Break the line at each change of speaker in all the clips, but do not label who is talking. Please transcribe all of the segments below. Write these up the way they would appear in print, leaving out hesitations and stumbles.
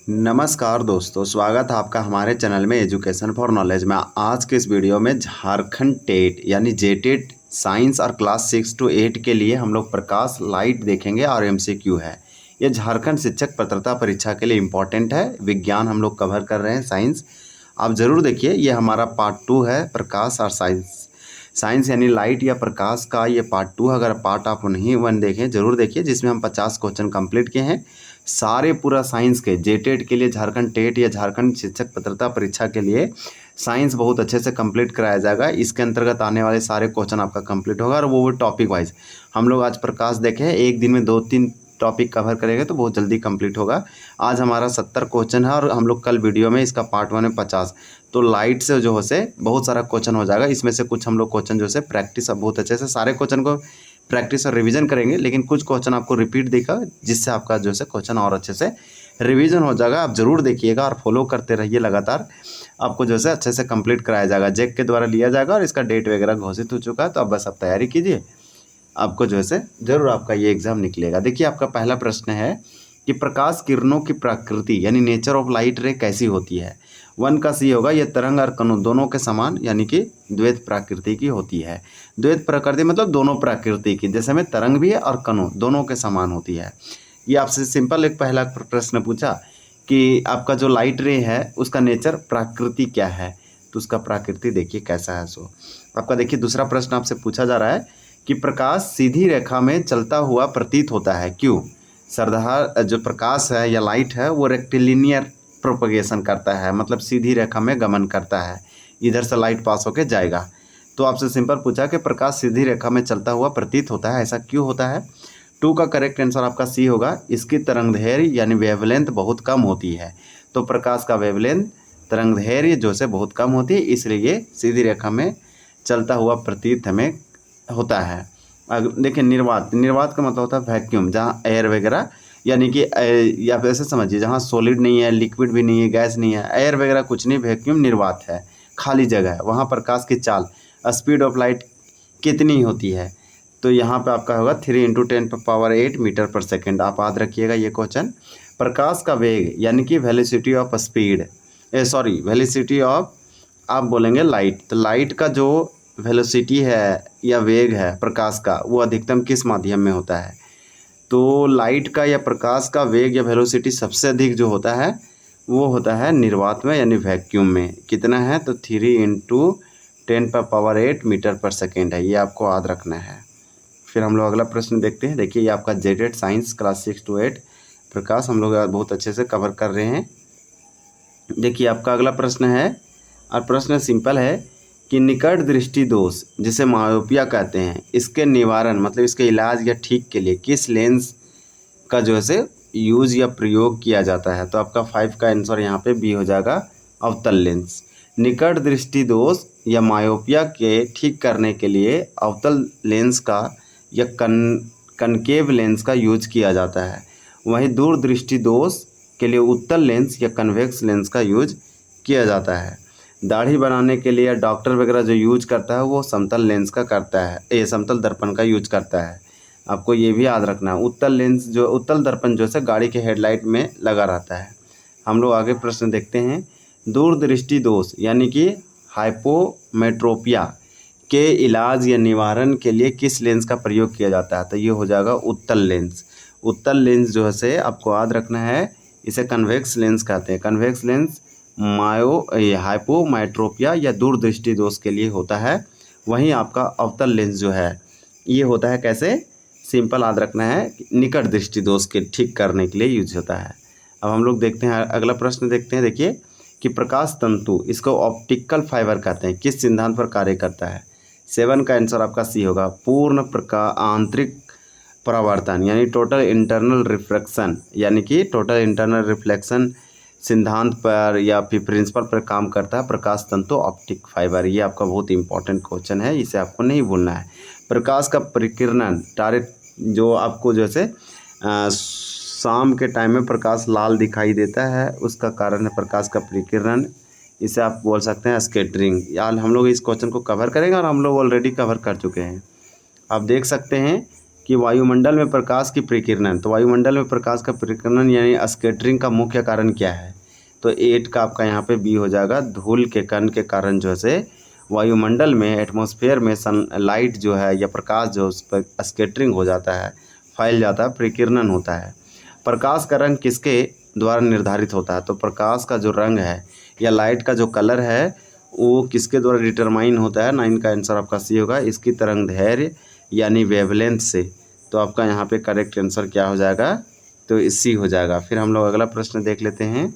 नमस्कार दोस्तों, स्वागत है आपका हमारे चैनल में एजुकेशन फॉर नॉलेज में। आज के इस वीडियो में झारखंड टेट यानी जेटेट साइंस और क्लास 6 to 8 के लिए हम लोग प्रकाश लाइट देखेंगे और एमसीक्यू है। ये झारखंड शिक्षक पात्रता परीक्षा के लिए इम्पॉर्टेंट है। विज्ञान हम लोग कवर कर रहे हैं, साइंस आप ज़रूर देखिए। ये हमारा पार्ट 2 है, प्रकाश और साइंस यानी लाइट या प्रकाश का ये पार्ट 2। अगर पार्ट आप नहीं 1 देखें ज़रूर देखिए, जिसमें हम 50 क्वेश्चन कंप्लीट किए हैं सारे पूरा साइंस के। जेटेट के लिए, झारखंड टेट या झारखंड शिक्षक पात्रता परीक्षा के लिए साइंस बहुत अच्छे से कंप्लीट कराया जाएगा। इसके अंतर्गत आने वाले सारे क्वेश्चन आपका कंप्लीट होगा और वो टॉपिक वाइज। हम लोग आज प्रकाश देखे हैं, एक दिन में 2-3 टॉपिक कवर करेंगे तो बहुत जल्दी कंप्लीट होगा। आज हमारा 70 क्वेश्चन है और हम लोग कल वीडियो में इसका पार्ट 1 में 50। तो लाइट से जो है बहुत सारा क्वेश्चन हो जाएगा। इसमें से कुछ हम लोग क्वेश्चन जो है प्रैक्टिस अब बहुत अच्छे से, सारे क्वेश्चन को प्रैक्टिस और रिवीजन करेंगे, लेकिन कुछ क्वेश्चन आपको रिपीट देगा जिससे आपका जो है क्वेश्चन और अच्छे से रिवीजन हो जाएगा। आप ज़रूर देखिएगा और फॉलो करते रहिए लगातार, आपको जो है अच्छे से कंप्लीट कराया जाएगा। जेक के द्वारा लिया जाएगा और इसका डेट वगैरह घोषित हो चुका है। तो अब बस आप तैयारी कीजिए, आपको जो है ज़रूर आपका ये एग्ज़ाम निकलेगा। देखिए, आपका पहला प्रश्न है कि प्रकाश किरणों की प्रकृति यानी नेचर ऑफ लाइट रे कैसी होती है। 1 का सी होगा, यह तरंग और कणु दोनों के समान यानी कि द्वैत प्रकृति की होती है। द्वैत प्रकृति मतलब दोनों प्रकृति की, जैसे में तरंग भी है और कणु दोनों के समान होती है। ये आपसे सिंपल एक पहला प्रश्न पूछा कि आपका जो लाइट रे है उसका नेचर प्रकृति क्या है, तो उसका प्रकृति देखिए कैसा है। सो आपका देखिए दूसरा प्रश्न आपसे पूछा जा रहा है कि प्रकाश सीधी रेखा में चलता हुआ प्रतीत होता है, क्यों। सरदार जो प्रकाश है या लाइट है वो रेक्टिलिनियर प्रोपगेशन करता है, मतलब सीधी रेखा में गमन करता है, इधर से लाइट पास होके जाएगा। तो आपसे सिंपल पूछा कि प्रकाश सीधी रेखा में चलता हुआ प्रतीत होता है, ऐसा क्यों होता है। 2 का करेक्ट आंसर आपका सी होगा, इसकी तरंगदैर्घ्य यानी वेवलेंथ बहुत कम होती है। तो प्रकाश का वेवलेंथ तरंगदैर्घ्य जो है बहुत कम होती है, इसलिए सीधी रेखा में चलता हुआ प्रतीत हमें होता है। देखिए निर्वात का मतलब होता है वैक्यूम, जहाँ एयर वगैरह यानी कि या आप ऐसे समझिए जहाँ सॉलिड नहीं है, लिक्विड भी नहीं है, गैस नहीं है, एयर वगैरह कुछ नहीं, वैक्यूम निर्वात है, खाली जगह है, वहाँ प्रकाश की चाल स्पीड ऑफ लाइट कितनी होती है। तो यहाँ पे आपका होगा 3 × 10⁸ मीटर पर सेकेंड। आप याद रखिएगा ये क्वेश्चन। प्रकाश का वेग यानी कि velocity of speed, velocity of आप बोलेंगे लाइट, तो लाइट का जो वेलोसिटी है या वेग है प्रकाश का, वो अधिकतम किस माध्यम में होता है। तो लाइट का या प्रकाश का वेग या वेलोसिटी सबसे अधिक जो होता है वो होता है निर्वात में यानी वैक्यूम में। कितना है, तो 3 × 10⁸ मीटर पर सेकेंड है, ये आपको याद रखना है। फिर हम लोग अगला प्रश्न देखते हैं। देखिए ये आपका जेटेट साइंस क्लास 6 to 8 प्रकाश हम लोग बहुत अच्छे से कवर कर रहे हैं। देखिए आपका अगला प्रश्न है और प्रश्न सिंपल है कि निकट दृष्टि दोष जिसे मायोपिया कहते हैं, इसके निवारण मतलब इसके इलाज या ठीक के लिए किस लेंस का जो है यूज़ या प्रयोग किया जाता है। तो आपका 5 का आंसर यहाँ पे बी हो जाएगा, अवतल लेंस। निकट दृष्टि दोष या मायोपिया के ठीक करने के लिए अवतल लेंस का या कनकेव लेंस का यूज किया जाता है। वहीं दूर दृष्टि दोष के लिए उत्तल लेंस या कन्वेक्स लेंस का यूज किया जाता है। दाढ़ी बनाने के लिए डॉक्टर वगैरह जो यूज करता है वो समतल लेंस का करता है, ये समतल दर्पण का यूज करता है। आपको ये भी याद रखना है। उत्तल दर्पण जो है गाड़ी के हेडलाइट में लगा रहता है। हम लोग आगे प्रश्न देखते हैं। दूरदृष्टि दोष यानी कि हाइपोमेट्रोपिया के इलाज या निवारण के लिए किस लेंस का प्रयोग किया जाता है। तो ये हो जाएगा उत्तल लेंस। उत्तल लेंस जो है आपको याद रखना है, इसे कन्वेक्स लेंस कहते हैं। कन्वेक्स लेंस हाइपोमेट्रोपिया या दूरदृष्टि दोष के लिए होता है। वहीं आपका अवतल लेंस जो है ये होता है कैसे, सिंपल याद रखना है, निकट दृष्टि दोष के ठीक करने के लिए यूज होता है। अब हम लोग देखते हैं अगला प्रश्न देखते हैं। देखिए कि प्रकाश तंतु, इसको ऑप्टिकल फाइबर कहते हैं, किस सिद्धांत पर कार्य करता है। 7 का आंसर आपका सी होगा, पूर्ण आंतरिक परावर्तन यानी टोटल इंटरनल रिफ्लेक्शन, यानी कि टोटल इंटरनल रिफ्लेक्शन सिद्धांत पर या फिर प्रिंसिपल पर काम करता है प्रकाश तंतु ऑप्टिक फाइबर। ये आपका बहुत इंपॉर्टेंट क्वेश्चन है, इसे आपको नहीं भूलना है। प्रकाश का परिकिरण डायरेक्ट जो आपको जैसे शाम के टाइम में प्रकाश लाल दिखाई देता है, उसका कारण है प्रकाश का परिकिरण। इसे आप बोल सकते हैं स्कैटरिंग। यार हम लोग इस क्वेश्चन को कवर करेंगे और हम लोग ऑलरेडी कवर कर चुके हैं। आप देख सकते हैं कि वायुमंडल में प्रकाश की प्रकीर्णन, तो वायुमंडल में प्रकाश का प्रकीर्णन यानी स्कैटरिंग का मुख्य कारण क्या है? तो 8 का आपका यहाँ पे बी हो जाएगा। धूल के कण के कारण जो है वायुमंडल में, एटमॉस्फेयर में सनलाइट जो है या प्रकाश जो उस पर स्कैटरिंग हो जाता है, फैल जाता है, प्रकीर्णन होता है। प्रकाश का रंग किसके द्वारा निर्धारित होता है? तो प्रकाश का जो रंग है या लाइट का जो कलर है वो किसके द्वारा डिटरमाइन होता है? 9 का आंसर आपका सी होगा, इसकी तरंग दैर्घ्य यानी वेवलेंथ से। तो आपका यहाँ पे करेक्ट आंसर क्या हो जाएगा? तो सी हो जाएगा। फिर हम लोग अगला प्रश्न देख लेते हैं।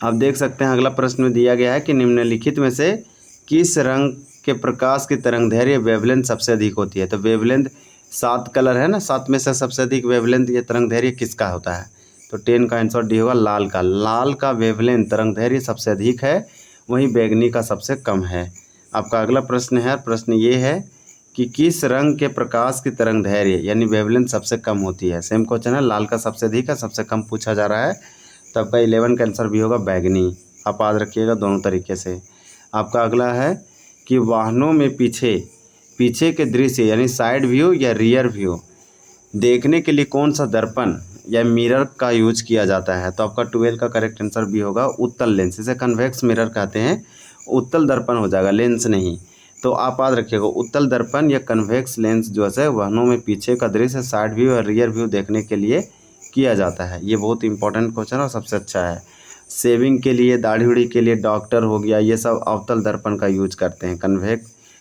आप देख सकते हैं अगला प्रश्न में दिया गया है कि निम्नलिखित में से किस रंग के प्रकाश की तरंग दैर्घ्य वेवलेंथ सबसे अधिक होती है? तो वेवलेंथ 7 कलर है ना, 7 में से सबसे अधिक वेवलेंथ ये तरंग दैर्घ्य किसका होता है? तो 10 का आंसर डी होगा, लाल का। लाल का वेवलेंथ तरंग दैर्घ्य सबसे अधिक है, वहीं बैगनी का सबसे कम है। आपका अगला प्रश्न है, प्रश्न ये है कि किस रंग के प्रकाश की तरंग दैर्घ्य यानी वेवलेंथ सबसे कम होती है? सेम क्वेश्चन है, लाल का सबसे अधिक है, सबसे कम पूछा जा रहा है। तो आपका 11 का आंसर भी होगा बैगनी। आप याद रखिएगा दोनों तरीके से। आपका अगला है कि वाहनों में पीछे के दृश्य यानी साइड व्यू या रियर व्यू देखने के लिए कौन सा दर्पण या मिरर का यूज किया जाता है? तो आपका 12 का करेक्ट आंसर भी होगा, उत्तल लेंस। इसे कन्वेक्स मिरर कहते हैं, उत्तल दर्पण हो जाएगा, लेंस नहीं। तो आप याद रखिएगा उत्तल दर्पण या कन्वेक्स लेंस जो है वाहनों में पीछे का दृश्य साइड व्यू और रियर व्यू देखने के लिए किया जाता है। ये बहुत इंपॉर्टेंट क्वेश्चन और सबसे अच्छा है। शेविंग के लिए, दाढ़ी उड़ी के लिए, डॉक्टर हो गया, ये सब अवतल दर्पण का यूज करते हैं,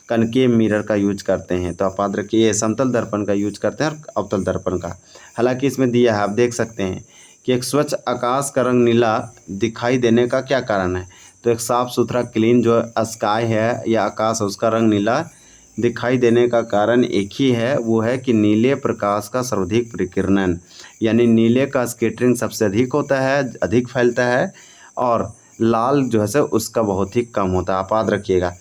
कनकेव मिरर का यूज करते हैं। तो आप याद रखिए समतल दर्पण का यूज करते हैं और अवतल दर्पण का। हालांकि इसमें दिया है, आप देख सकते हैं कि एक स्वच्छ आकाश का रंग नीला दिखाई देने का क्या कारण है? तो एक साफ़ सुथरा क्लीन जो स्काई है या आकाश है उसका रंग नीला दिखाई देने का कारण एक ही है, वो है कि नीले प्रकाश का सर्वाधिक प्रकीर्णन, यानी नीले का स्कैटरिंग सबसे अधिक होता है, अधिक फैलता है, और लाल जो है उसका बहुत ही कम होता है। आप याद रखिएगा,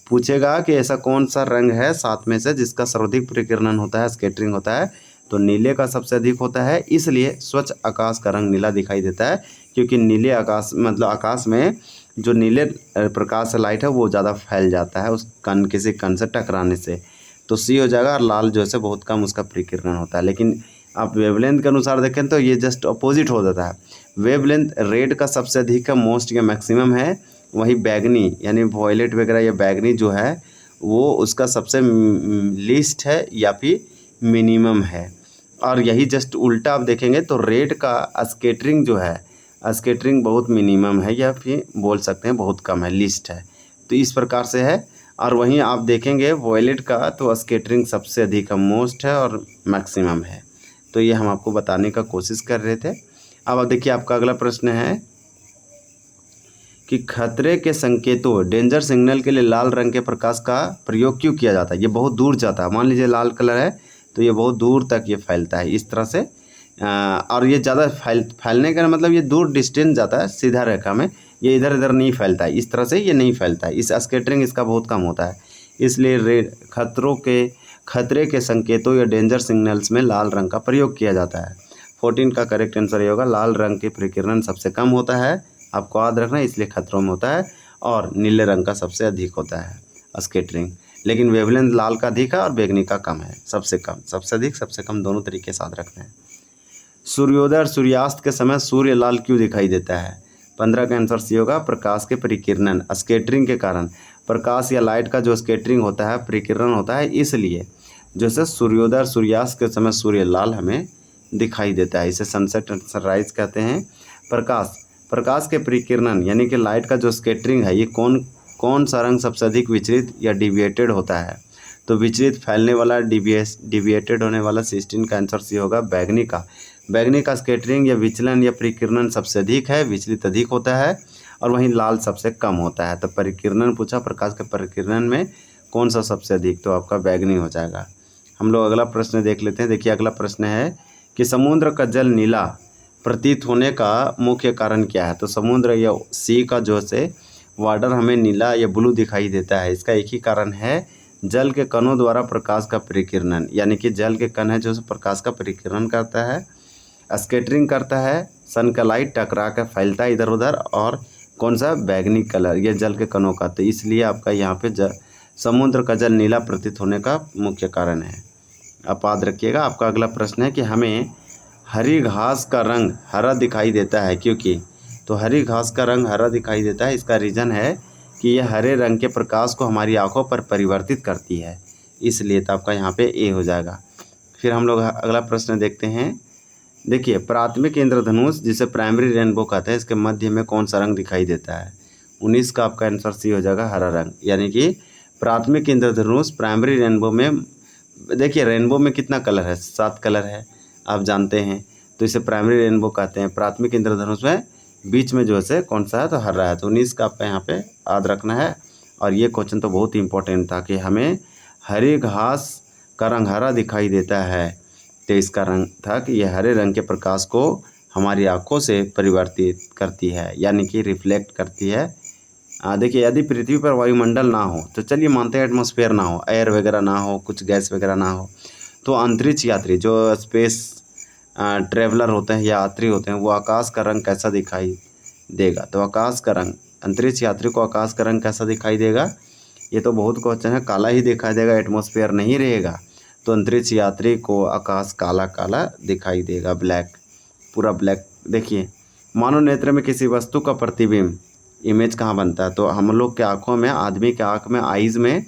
पूछेगा कि ऐसा कौन सा रंग है 7 में से जिसका सर्वाधिक प्रकीर्णन होता है, स्कैटरिंग होता है? तो नीले का सबसे अधिक होता है, इसलिए स्वच्छ आकाश का रंग नीला दिखाई देता है, क्योंकि नीले आकाश मतलब आकाश में जो नीले प्रकाश से लाइट है वो ज़्यादा फैल जाता है उस कण किसी कण से टकराने से। तो सी हो जाएगा, और लाल जो है बहुत कम उसका प्रकीर्णन होता है। लेकिन आप वेवलेंथ के अनुसार देखें तो ये जस्ट अपोजिट हो जाता है। वेवलेंथ रेड का सबसे अधिक है, मोस्ट या मैक्सिमम है, वहीं बैगनी यानी वॉयलेट वगैरह या बैगनी जो है वो उसका सबसे लीस्ट है या फिर मिनिमम है। और यही जस्ट उल्टा आप देखेंगे तो रेड का स्कैटरिंग जो है, स्कैटरिंग बहुत मिनिमम है या फिर बोल सकते हैं बहुत कम है, लीस्ट है। तो इस प्रकार से है। और वहीं आप देखेंगे वॉयलेट का तो स्कैटरिंग सबसे अधिक है, मोस्ट है और मैक्सिमम है। तो ये हम आपको बताने का कोशिश कर रहे थे। अब देखिए आपका अगला प्रश्न है कि खतरे के संकेतों, डेंजर सिग्नल के लिए लाल रंग के प्रकाश का प्रयोग क्यों किया जाता है? ये बहुत दूर जाता है, मान लीजिए लाल कलर है तो ये बहुत दूर तक ये फैलता है इस तरह से। और ये ज़्यादा फैलने का मतलब ये दूर डिस्टेंस जाता है सीधा रेखा में, ये इधर इधर नहीं फैलता है, इस तरह से ये नहीं फैलता है। इस स्कैटरिंग इसका बहुत कम होता है, इसलिए खतरे के संकेतों या डेंजर सिग्नल्स में लाल रंग का प्रयोग किया जाता है। 14 का करेक्ट आंसर ये होगा, लाल रंग के प्रकीर्णन सबसे कम होता है, आपको याद रखना है, इसलिए खतरों में होता है, और नीले रंग का सबसे अधिक होता है स्कैटरिंग। लेकिन वेवलेंथ लाल का अधिक है और बैगनी का कम है, सबसे कम, सबसे अधिक सबसे कम, दोनों तरीके साथ रखना है। सूर्योदय और सूर्यास्त के समय सूर्य लाल क्यों दिखाई देता है? 15 का आंसर सी होगा, प्रकाश के प्रकीर्णन, स्कैटरिंग के कारण। प्रकाश या लाइट का जो स्कैटरिंग होता है, प्रकीर्णन होता है, इसलिए जैसे सूर्योदय और सूर्यास्त के समय सूर्य लाल हमें दिखाई देता है, इसे सनसेट एंड सनराइज कहते हैं। प्रकाश के प्रकीर्णन यानी कि लाइट का जो स्कैटरिंग है, ये कौन सा रंग सबसे अधिक विचलित या डिविएटेड होता है? तो विचलित, फैलने वाला, डिविएटेड होने वाला। 16 का आंसर सी होगा, बैगनी का। बैगनी का स्कैटरिंग या विचलन या प्रकीर्णन सबसे अधिक है, विचलित अधिक होता है, और वहीं लाल सबसे कम होता है। तो प्रकीर्णन पूछा, प्रकाश के प्रकीर्णन में कौन सा सबसे अधिक? तो आपका बैगनी हो जाएगा। हम लोग अगला प्रश्न देख लेते हैं। देखिए अगला प्रश्न है कि समुद्र का जल नीला प्रतीत होने का मुख्य कारण क्या है? तो समुद्र या सी का जो से वाटर हमें नीला या ब्लू दिखाई देता है, इसका एक ही कारण है, जल के कणों द्वारा प्रकाश का प्रकीर्णन, यानी कि जल के कण है जो प्रकाश का प्रकीर्णन करता है, स्कैटरिंग करता है, सन का लाइट टकरा कर फैलता है इधर उधर, और कौन सा? बैगनी कलर, ये जल के कणों का। तो इसलिए आपका यहाँ पे समुद्र का जल नीला प्रतीत होने का मुख्य कारण है। आप याद रखिएगा। आपका अगला प्रश्न है कि हमें हरी घास का रंग हरा दिखाई देता है क्योंकि, तो हरी घास का रंग हरा दिखाई देता है, इसका रीज़न है कि यह हरे रंग के प्रकाश को हमारी आंखों पर परिवर्तित करती है, इसलिए तो आपका यहाँ पे ए हो जाएगा। फिर हम लोग अगला प्रश्न देखते हैं। देखिए, प्राथमिक इंद्रधनुष जिसे प्राइमरी रेनबो कहते हैं, इसके मध्य में कौन सा रंग दिखाई देता है? 19 का आपका आंसर सी हो जाएगा, हरा रंग। यानी कि प्राथमिक इंद्रधनुष प्राइमरी रेनबो में, देखिए रेनबो में कितना कलर है? 7 कलर है, आप जानते हैं, तो इसे प्राइमरी रेनबो कहते हैं। प्राथमिक इंद्रधनुष में बीच में जो है कौन सा है? तो हरा है। तो 19 का आपका यहाँ पे याद रखना है। और ये क्वेश्चन तो बहुत ही इंपॉर्टेंट था कि हमें हरी घास का रंग हरा दिखाई देता है, तो इसका रंग था कि यह हरे रंग के प्रकाश को हमारी आंखों से परिवर्तित करती है, यानी कि रिफ्लेक्ट करती है। देखिए, यदि पृथ्वी पर वायुमंडल ना हो, तो चलिए मानते हैं एटमॉस्फेयर ना हो, एयर वगैरह ना हो, कुछ गैस वगैरह ना हो, तो अंतरिक्ष यात्री जो स्पेस ट्रेवलर होते हैं या यात्री होते हैं, वो आकाश का रंग कैसा दिखाई देगा? तो आकाश का रंग, अंतरिक्ष यात्री को आकाश का रंग कैसा दिखाई देगा? ये तो बहुत क्वेश्चन है। काला ही दिखाई देगा, एटमॉस्फेयर नहीं रहेगा, तो अंतरिक्ष यात्री को आकाश काला काला दिखाई देगा, ब्लैक, पूरा ब्लैक। देखिए, मानव नेत्र में किसी वस्तु का प्रतिबिंब, इमेज कहाँ बनता है? तो हम लोग के आँखों में, आदमी के आँख में, आइज़ में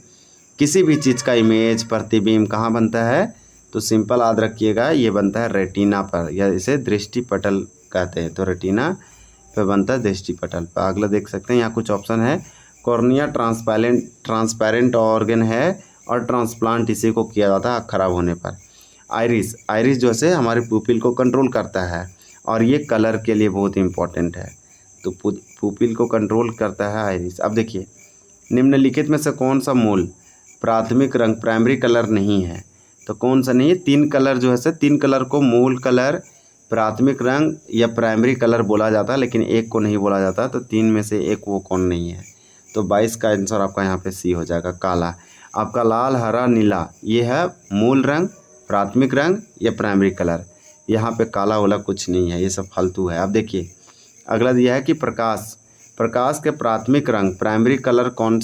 किसी भी चीज़ का इमेज, प्रतिबिंब कहाँ बनता है? तो सिंपल याद रखिएगा, ये बनता है रेटिना पर, या इसे दृष्टि पटल कहते हैं। तो रेटिना पे बनता है दृष्टि पटल पर। अगला देख सकते हैं, यहाँ कुछ ऑप्शन है। कॉर्निया ट्रांसपेरेंट ऑर्गन है और ट्रांसप्लांट इसी को किया जाता है खराब होने पर। आइरिस जो है हमारे पुपिल को कंट्रोल करता है, और ये कलर के लिए बहुत इंपॉर्टेंट है। तो पुपिल को कंट्रोल करता है आइरिस। अब देखिए, निम्नलिखित में से कौन सा मूल प्राथमिक रंग प्राइमरी कलर नहीं है? तो कौन सा नहीं है? 3 कलर जो है 3 कलर को मूल कलर, प्राथमिक रंग या प्राइमरी कलर बोला जाता है, लेकिन एक को नहीं बोला जाता। तो 3 में से एक वो कौन नहीं है? तो 22 का आंसर आपका यहाँ पे सी हो जाएगा, काला। आपका लाल, हरा, नीला, ये है मूल रंग, प्राथमिक रंग या प्राइमरी कलर। यहाँ पे काला वाला कुछ नहीं है, ये सब फालतू है। अब देखिए, अगला दिया है कि प्रकाश के प्राथमिक रंग प्राइमरी कलर कौन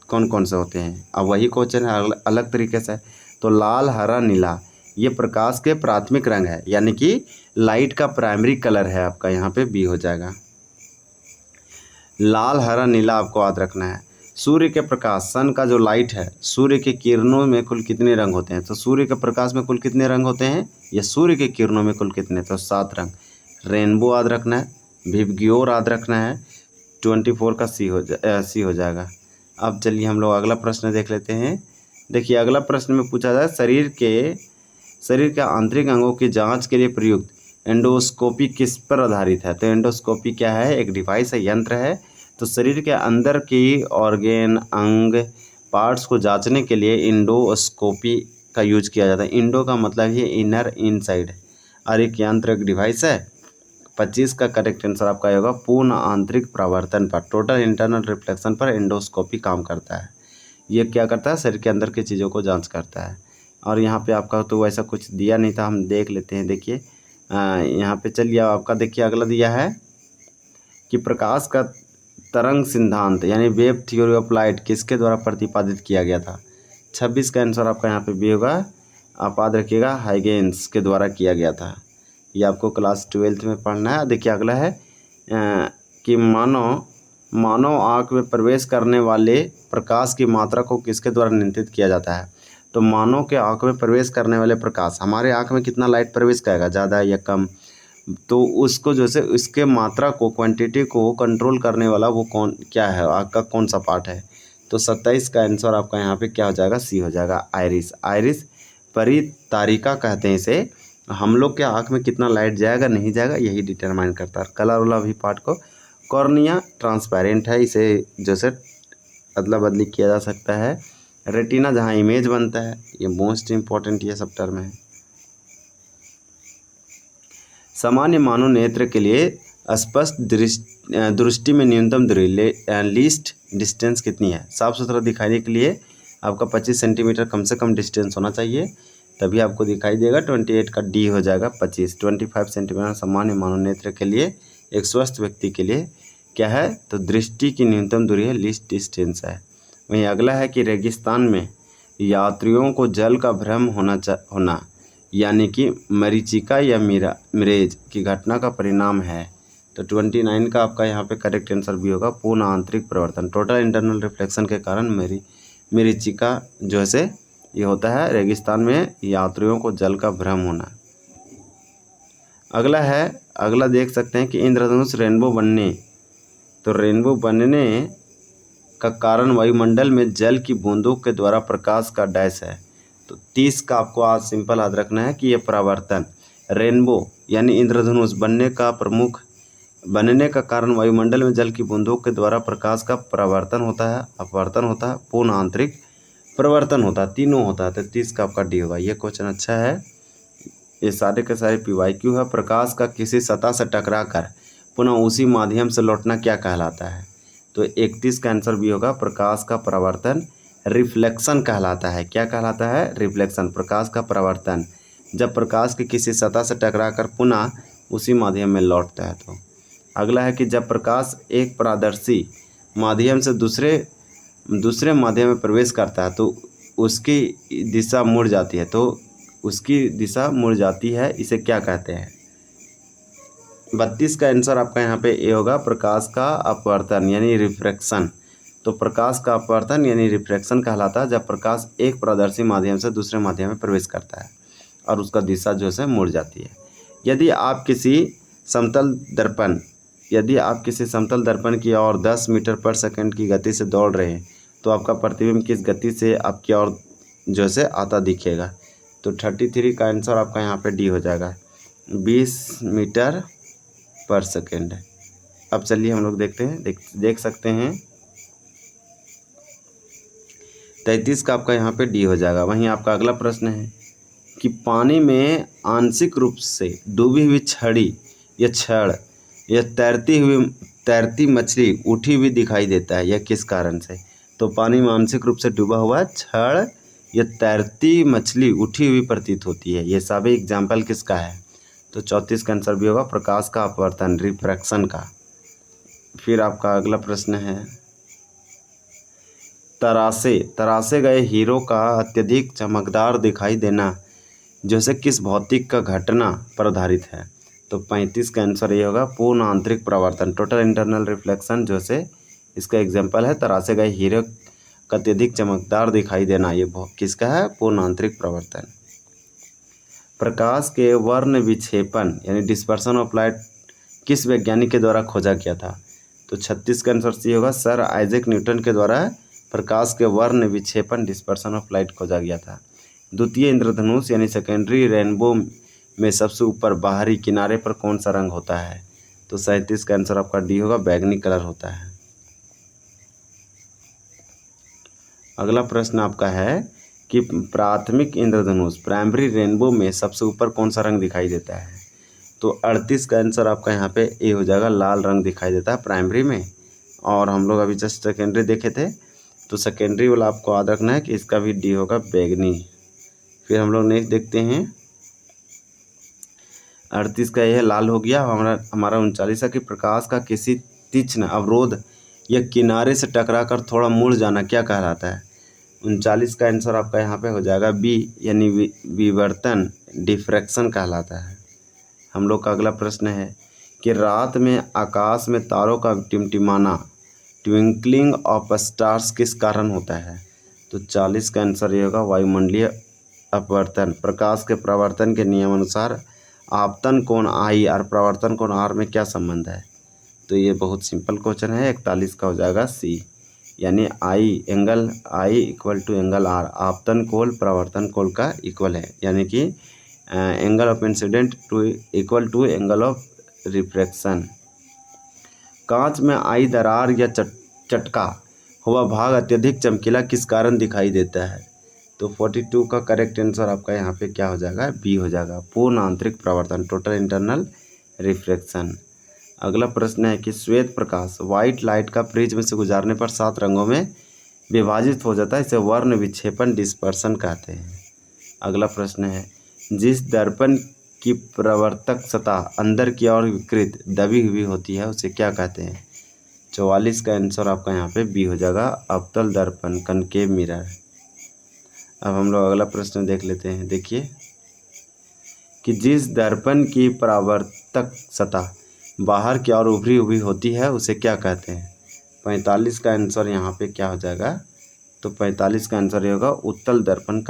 कौन से होते हैं? अब वही क्वेश्चन है अलग तरीके से। तो लाल, हरा, नीला, ये प्रकाश के प्राथमिक रंग है, यानी कि लाइट का प्राइमरी कलर है। आपका यहाँ पे बी हो जाएगा, लाल, हरा, नीला आपको याद रखना है। सूर्य के प्रकाश, सन का जो लाइट है, सूर्य के किरणों में कुल कितने रंग होते हैं? तो सूर्य के प्रकाश में कुल कितने रंग होते हैं, या सूर्य के किरणों में कुल कितने? तो 7 रंग। रेनबो याद रखना है, विबग्योर याद रखना है। 24 का सी हो जाएगा। अब चलिए हम लोग अगला प्रश्न देख लेते हैं। देखिए, अगला प्रश्न में पूछा जाए, शरीर के आंतरिक अंगों की जांच के लिए प्रयुक्त एंडोस्कोपी किस पर आधारित है? तो एंडोस्कोपी क्या है? एक डिवाइस है, यंत्र है। तो शरीर के अंदर की ऑर्गेन, अंग, पार्ट्स को जांचने के लिए एंडोस्कोपी का यूज किया जाता है। इंडो का मतलब ही इनर, इनसाइड, और एक यंत्र, एक डिवाइस है। 25 का करेक्ट आंसर आपका होगा, पूर्ण आंतरिक प्रवर्तन पर, टोटल इंटरनल रिफ्लेक्शन पर एंडोस्कोपी काम करता है। ये क्या करता है? शरीर के अंदर की चीज़ों को जांच करता है। और यहाँ पे आपका तो वैसा कुछ दिया नहीं था, हम देख लेते हैं। देखिए, यहाँ पे चलिए आपका देखिए, अगला दिया है कि प्रकाश का तरंग सिद्धांत यानी वेव थ्योरी ऑफ लाइट किसके द्वारा प्रतिपादित किया गया था? 26 का आंसर आपका यहाँ पे भी होगा, आप याद रखिएगा, हाइगेंस के द्वारा किया गया था। ये आपको क्लास 12th में पढ़ना है। देखिए, अगला है कि मानव आँख में प्रवेश करने वाले प्रकाश की मात्रा को किसके द्वारा नियंत्रित किया जाता है? तो मानव के आँख में प्रवेश करने वाले प्रकाश, हमारे आँख में कितना लाइट प्रवेश करेगा, ज़्यादा या कम, तो उसको जैसे इसके मात्रा को, क्वांटिटी को कंट्रोल करने वाला वो कौन, क्या है, आँख का कौन सा पार्ट है? तो 27 का आंसर आपका यहाँ पे क्या हो जाएगा? सी हो जाएगा, आइरिस परितारिका कहते हैं इसे। हम लोग के आँख में कितना लाइट जाएगा, नहीं जाएगा, यही डिटरमाइन करता है। कलर वाला भी पार्ट को, कॉर्निया ट्रांसपेरेंट है, इसे जैसे अदला बदली किया जा सकता है। रेटिना जहाँ इमेज बनता है, ये मोस्ट इम्पॉर्टेंट ये सब टर्म है। सामान्य मानव नेत्र के लिए स्पष्ट दृष्टि में न्यूनतम दूरी लीस्ट डिस्टेंस कितनी है? साफ सुथरा दिखाने के लिए आपका 25 सेंटीमीटर कम से कम डिस्टेंस होना चाहिए, तभी आपको दिखाई देगा। 28 का डी हो जाएगा, 25 सेंटीमीटर सामान्य मानव नेत्र के लिए, एक स्वस्थ व्यक्ति के लिए क्या है? तो दृष्टि की न्यूनतम दूरी है, लीस्ट डिस्टेंस है। वहीं अगला है कि रेगिस्तान में यात्रियों को जल का भ्रम होना यानी कि मरीचिका या मिरेज की घटना का परिणाम है। तो 29 का आपका यहाँ पे करेक्ट आंसर भी होगा पूर्ण आंतरिक परिवर्तन। टोटल इंटरनल रिफ्लेक्शन के कारण मरीचिका जो है ये होता है रेगिस्तान में यात्रियों को जल का भ्रम होना। अगला देख सकते हैं कि इंद्रधनुष रेनबो बनने, तो रेनबो बनने का कारण वायुमंडल में जल की बूंदों के द्वारा प्रकाश का डैश है। तो 30 का आपको आज सिंपल याद रखना है कि यह परावर्तन रेनबो यानी इंद्रधनुष बनने का कारण वायुमंडल में जल की बूंदों के द्वारा प्रकाश का परावर्तन होता है, अपवर्तन होता है, पूर्ण आंतरिक परिवर्तन होता है, तीनों होता है। तो 30 का आपका डी होगा। ये क्वेश्चन अच्छा है, ये सारे के सारे PYQ है। प्रकाश का किसी सतह से टकरा कर पुनः उसी माध्यम से लौटना क्या कहलाता है? तो 31 का आंसर भी होगा प्रकाश का परावर्तन रिफ्लेक्शन कहलाता है। क्या कहलाता है? रिफ्लेक्शन, प्रकाश का परावर्तन जब प्रकाश के किसी सतह से टकरा कर पुनः उसी माध्यम में लौटता है। तो अगला है कि जब प्रकाश एक पारदर्शी माध्यम से दूसरे माध्यम में प्रवेश करता है तो उसकी दिशा मुड़ जाती है। तो उसकी दिशा मुड़ जाती है, इसे क्या कहते हैं? 32 का आंसर आपका यहाँ पे ए होगा प्रकाश का अपवर्तन यानी रिफ्रैक्शन। तो प्रकाश का अपवर्तन यानी रिफ्रैक्शन कहलाता है जब प्रकाश एक पारदर्शी माध्यम से दूसरे माध्यम में प्रवेश करता है और उसका दिशा जो है मुड़ जाती है। यदि आप किसी समतल दर्पण की ओर 10 मीटर पर सेकंड की गति से दौड़ रहे हैं तो आपका प्रतिबिंब किस गति से आपकी ओर जो है आता दिखेगा? तो 33 का आंसर आपका यहाँ पे डी हो जाएगा 20 मीटर पर सेकेंड। अब चलिए हम लोग देखते हैं, देख सकते हैं 33 का आपका यहाँ पे डी हो जाएगा। वहीं आपका अगला प्रश्न है कि पानी में आंशिक रूप से डूबी हुई छड़ी या छड़ या तैरती मछली उठी हुई दिखाई देता है, यह किस कारण से? तो पानी में आंशिक रूप से डूबा हुआ छड़ या तैरती मछली उठी हुई प्रतीत होती है, ये सभी एग्जाम्पल किसका है? तो 34 का आंसर भी होगा प्रकाश का अपवर्तन रिफ्रैक्शन का। फिर आपका अगला प्रश्न है तरासे गए हीरो का अत्यधिक चमकदार दिखाई देना जैसे किस भौतिक का घटना पर आधारित है? तो 35 का आंसर ये होगा पूर्ण आंतरिक परावर्तन टोटल इंटरनल रिफ्लेक्शन जो से इसका एग्जाम्पल है तरासे गए हीरो का अत्यधिक चमकदार दिखाई देना, ये किसका है? पूर्ण आंतरिक परावर्तन। प्रकाश के वर्ण विक्षेपण यानी डिस्पर्सन ऑफ लाइट किस वैज्ञानिक के द्वारा खोजा गया था? तो 36 का आंसर सी होगा सर आइजैक न्यूटन के द्वारा प्रकाश के वर्ण विक्षेपण डिस्पर्सन ऑफ लाइट खोजा गया था। द्वितीय इंद्रधनुष यानी सेकेंडरी रेनबो में सबसे ऊपर बाहरी किनारे पर कौन सा रंग होता है? तो 37 का आंसर आपका डी होगा बैगनी कलर होता है। अगला प्रश्न आपका है कि प्राथमिक इंद्रधनुष प्राइमरी रेनबो में सबसे ऊपर कौन सा रंग दिखाई देता है? तो 38 का आंसर आपका यहाँ पे ए हो जाएगा लाल रंग दिखाई देता है प्राइमरी में। और हम लोग अभी जस्ट सेकेंडरी देखे थे, तो सेकेंडरी वाला आपको याद रखना है कि इसका भी डी होगा बैगनी। फिर हम लोग नेक्स्ट देखते हैं 38 का यह लाल हो गया। हमारा 39 है कि प्रकाश का किसी तीक्ष्ण अवरोध या किनारे से टकराकर थोड़ा मुड़ जाना क्या कहलाता है? 39 का आंसर आपका यहाँ पे हो जाएगा बी यानी विवर्तन डिफ्रैक्शन कहलाता है। हम लोग का अगला प्रश्न है कि रात में आकाश में तारों का टिमटिमाना ट्विंकलिंग ऑफ स्टार्स किस कारण होता है? तो 40 का आंसर ये होगा वायुमंडलीय अपवर्तन। प्रकाश के प्रवर्तन के नियम अनुसार आपतन कोण आई और प्रवर्तन कोण आर में क्या संबंध है? तो ये बहुत सिंपल क्वेश्चन है। 41 का हो जाएगा सी यानी angle I equal to angle R. आपतन कोण प्रवर्तन कोण का इक्वल है यानी कि angle of incidence to equal to angle of refraction. कांच में आई दरार या चटका हुआ भाग अत्यधिक चमकीला किस कारण दिखाई देता है? तो 42 का करेक्ट आंसर आपका यहाँ पे क्या हो जाएगा? बी हो जाएगा पूर्ण आंतरिक प्रवर्तन टोटल इंटरनल रिफ्रैक्शन। अगला प्रश्न है कि श्वेत प्रकाश व्हाइट लाइट का प्रिज्म से गुजारने पर 7 रंगों में विभाजित हो जाता है, इसे वर्ण विक्षेपण डिस्पर्सन कहते हैं। अगला प्रश्न है जिस दर्पण की प्रवर्तक सतह अंदर की ओर विकृत दबी हुई होती है उसे क्या कहते हैं? 44 का आंसर आपका यहाँ पे बी हो जाएगा अवतल दर्पण कनकेव मिरर। अब हम लोग अगला प्रश्न देख लेते हैं। देखिए कि जिस दर्पण की परावर्तक सतह बाहर की ओर उभरी हुई होती है उसे क्या कहते हैं। 45 का आंसर यहाँ पे क्या हो जाएगा, तो 45 का आंसर ये होगा उत्तल दर्पण,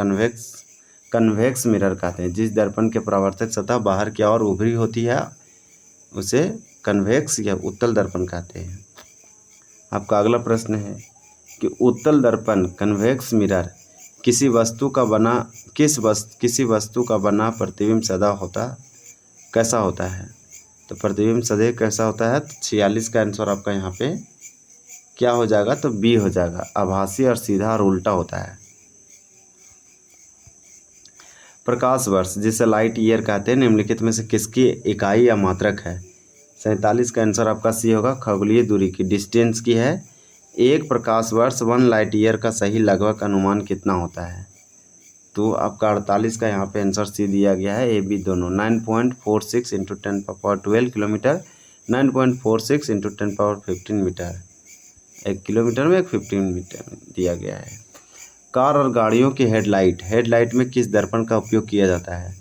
कन्वेक्स मिरर कहते हैं। जिस दर्पण के परावर्तक सतह बाहर की ओर उभरी होती है उसे कन्वेक्स या उत्तल दर्पण कहते हैं। आपका अगला प्रश्न है कि उत्तल दर्पण कन्वेक्स मिरर किसी वस्तु का बना प्रतिबिंब सदा कैसा होता है। तो प्रतिबिंब सदैव कैसा होता है, तो 46 का आंसर आपका यहाँ पे क्या हो जाएगा, तो बी हो जाएगा, आभासी और सीधा और उल्टा होता है। प्रकाश वर्ष जिसे लाइट ईयर कहते हैं निम्नलिखित में से किसकी इकाई या मात्रक है। 47 का आंसर आपका सी होगा, खगोलीय दूरी की, डिस्टेंस की है। एक प्रकाश वर्ष 1 लाइट ईयर का सही लगभग अनुमान कितना होता है। तो आपका 48 का यहाँ पे आंसर सी दिया गया है, ए बी दोनों। 9.46 into 10⁻12 kilometre, 9.46 into 10⁻15 metre. 1 kilometre में 15 मीटर दिया गया है। कार और गाड़ियों की हेडलाइट में किस दर्पण का उपयोग किया जाता है।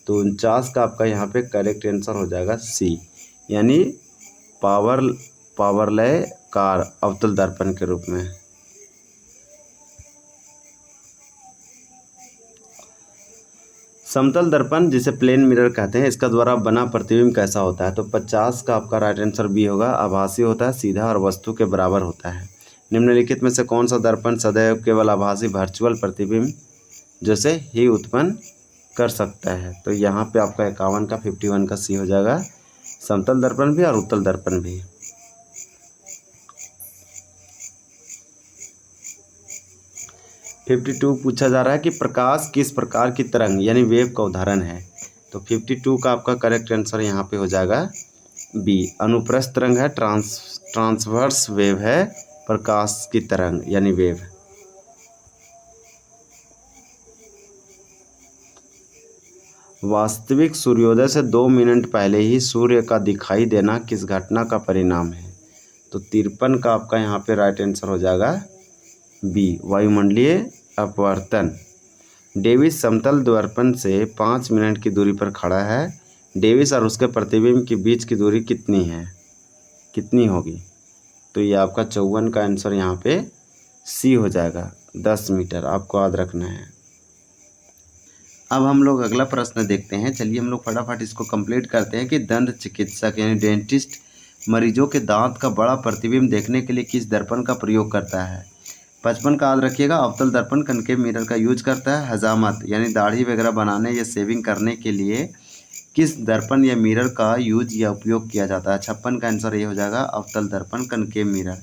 तो 49 का आपका यहाँ पे करेक्ट आंसर हो जाएगा सी, यानी पावरलय कार अवतल दर्पण के रूप में। समतल दर्पण जिसे प्लेन मिरर कहते हैं इसका द्वारा बना प्रतिबिंब कैसा होता है। तो 50 का आपका राइट आंसर बी होगा, आभासी होता है, सीधा और वस्तु के बराबर होता है। निम्नलिखित में से कौन सा दर्पण सदैव केवल आभासी वर्चुअल प्रतिबिंब जैसे ही उत्पन्न कर सकता है। तो यहाँ पे आपका 51 का 51 का सी हो जाएगा, समतल दर्पण भी और उत्तल दर्पण भी। फिफ्टी 52 पूछा जा रहा है कि प्रकाश किस प्रकार की तरंग यानी वेव का उदाहरण है। तो 52 का आपका करेक्ट आंसर यहाँ पे हो जाएगा बी, अनुप्रस्थ तरंग है, ट्रांसवर्स वेव है, प्रकाश की तरंग यानी वेव। वास्तविक सूर्योदय से 2 मिनट पहले ही सूर्य का दिखाई देना किस घटना का परिणाम है। तो 53 का आपका यहाँ पे राइट आंसर हो जाएगा बी, वायुमंडलीय अपवर्तन। डेविस समतल दर्पण से 5 मिनट की दूरी पर खड़ा है। डेविस और उसके प्रतिबिंब के बीच की दूरी कितनी होगी। तो ये आपका 54 का आंसर यहाँ पे सी हो जाएगा, 10 मीटर। आपको याद रखना है। अब हम लोग अगला प्रश्न देखते हैं। चलिए हम लोग फटाफट इसको कंप्लीट करते हैं कि दंत चिकित्सक यानी डेंटिस्ट मरीजों के दांत का बड़ा प्रतिबिंब देखने के लिए किस दर्पण का प्रयोग करता है। 55 का याद रखिएगा, अवतल दर्पण कनकेव मिरर का यूज करता है। हजामत यानी दाढ़ी वगैरह बनाने या शेविंग करने के लिए किस दर्पण या मिरर का यूज या उपयोग किया जाता है। 56 का आंसर ये हो जाएगा, अवतल दर्पण कनकेव मिरर।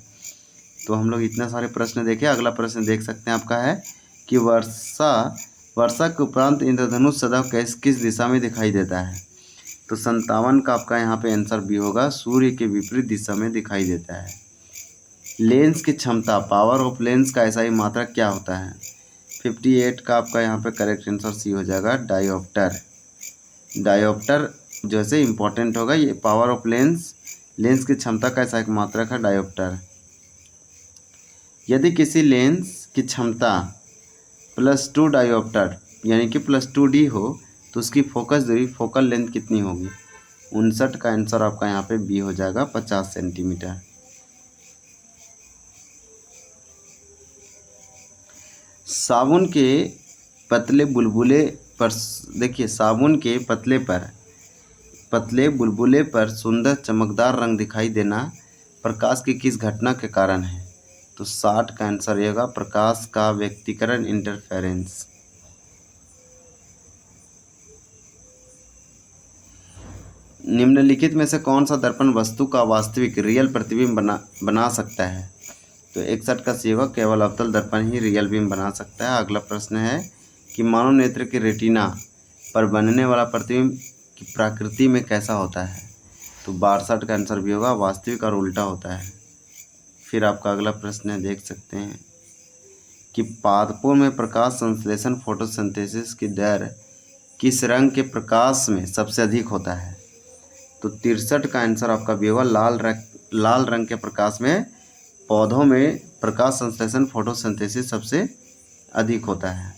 तो हम लोग इतने सारे प्रश्न देखे। अगला प्रश्न देख सकते हैं आपका है कि वर्षा के उपरांत इंद्रधनुष सदैव किस दिशा में दिखाई देता है। तो 57 का आपका यहाँ पे आंसर भी होगा, सूर्य के विपरीत दिशा में दिखाई देता है। लेंस की क्षमता, पावर ऑफ लेंस का ऐसा ही मात्रक क्या होता है। 58 का आपका यहाँ पे करेक्ट आंसर सी हो जाएगा, डायोप्टर जैसे इंपॉर्टेंट होगा ये। पावर ऑफ लेंस की क्षमता का ऐसा एक मात्रक है डायोप्टर। यदि किसी लेंस की क्षमता +2 डायोप्टर यानी कि +2D हो तो उसकी फोकस दूरी, फोकल लेंथ कितनी होगी। 59 का आंसर आपका यहाँ पे बी हो जाएगा, 50 सेंटीमीटर। साबुन के पतले बुलबुले पर देखिए, साबुन के पतले बुलबुले पर सुंदर चमकदार रंग दिखाई देना प्रकाश की किस घटना के कारण है। तो 60 का आंसर रहेगा, प्रकाश का व्यक्तिकरण, इंटरफेरेंस। निम्नलिखित में से कौन सा दर्पण वस्तु का वास्तविक रियल प्रतिबिंब बना सकता है। तो 61 का सी होगा, केवल अवतल दर्पण ही रियल बिंब बना सकता है। अगला प्रश्न है कि मानव नेत्र के रेटिना पर बनने वाला प्रतिबिंब की प्रकृति में कैसा होता है। तो 62 का आंसर भी होगा, वास्तविक और उल्टा होता है। फिर आपका अगला प्रश्न है, देख सकते हैं कि पादपों में प्रकाश संश्लेषण फोटोसिंथेसिस की दर किस रंग के प्रकाश में सबसे अधिक होता है। तो 63 का आंसर आपका भी होगा, लाल रंग के प्रकाश में पौधों में प्रकाश संश्लेषण फोटोसिंथेसिस सबसे अधिक होता है।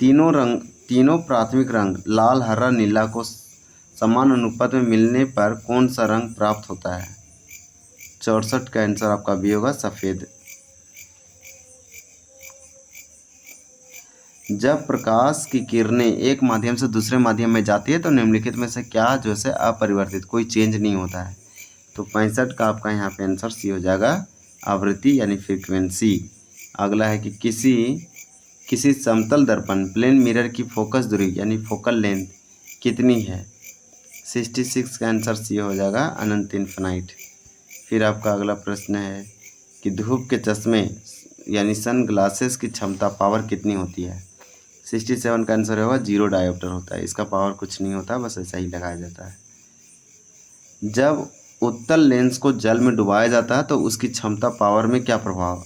तीनों प्राथमिक रंग लाल, हरा, नीला को समान अनुपात में मिलने पर कौन सा रंग प्राप्त होता है? 64 का आंसर आपका बी होगा, सफ़ेद। जब प्रकाश की किरणें एक माध्यम से दूसरे माध्यम में जाती है तो निम्नलिखित में से क्या जो है अपरिवर्तित, कोई चेंज नहीं होता है? तो 65 का आपका यहाँ पे आंसर सी हो जाएगा, आवृत्ति यानी फ्रीक्वेंसी। अगला है कि किसी समतल दर्पण प्लेन मिरर की फोकस दूरी यानी फोकल लेंथ कितनी है? 66 का आंसर सी हो जाएगा, अनंत इन्फिनाइट। फिर आपका अगला प्रश्न है कि धूप के चश्मे यानी सन ग्लासेस की क्षमता पावर कितनी होती है? 67 का आंसर होगा, 0 डायोप्टर होता है। इसका पावर कुछ नहीं होता, बस ऐसा ही लगाया जाता है। जब उत्तल लेंस को जल में डुबाया जाता है तो उसकी क्षमता पावर में क्या प्रभाव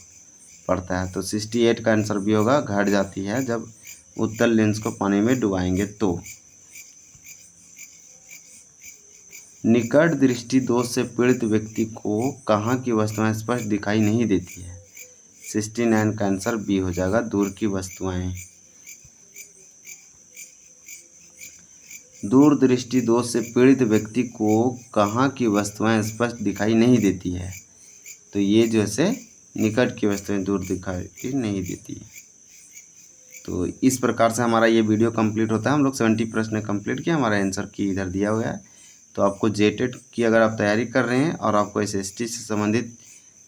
पड़ता है? तो 68 का आंसर भी होगा, घट जाती है जब उत्तल लेंस को पानी में डुबाएंगे तो। निकट दृष्टि दोष से पीड़ित व्यक्ति को कहाँ की वस्तुएं स्पष्ट दिखाई नहीं देती है? 69 का आंसर बी हो जाएगा, दूर की वस्तुएं। दूर दृष्टि दोष से पीड़ित व्यक्ति को कहाँ की वस्तुएं स्पष्ट दिखाई नहीं देती है? तो ये जो है निकट की वस्तुएं दूर दिखाई नहीं देती। तो इस प्रकार से हमारा ये वीडियो कंप्लीट होता है। हम लोग 70 प्रश्न कंप्लीट किया, हमारा आंसर की इधर दिया हुआ है। तो आपको जेटेट की अगर आप तैयारी कर रहे हैं और आपको एसएसटी से संबंधित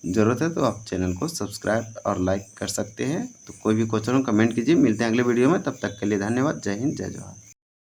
ज़रूरत है तो आप चैनल को सब्सक्राइब और लाइक कर सकते हैं। तो कोई भी क्वेश्चन हो कमेंट कीजिए। मिलते हैं अगले वीडियो में, तब तक के लिए धन्यवाद। जय हिंद, जय जवाहर।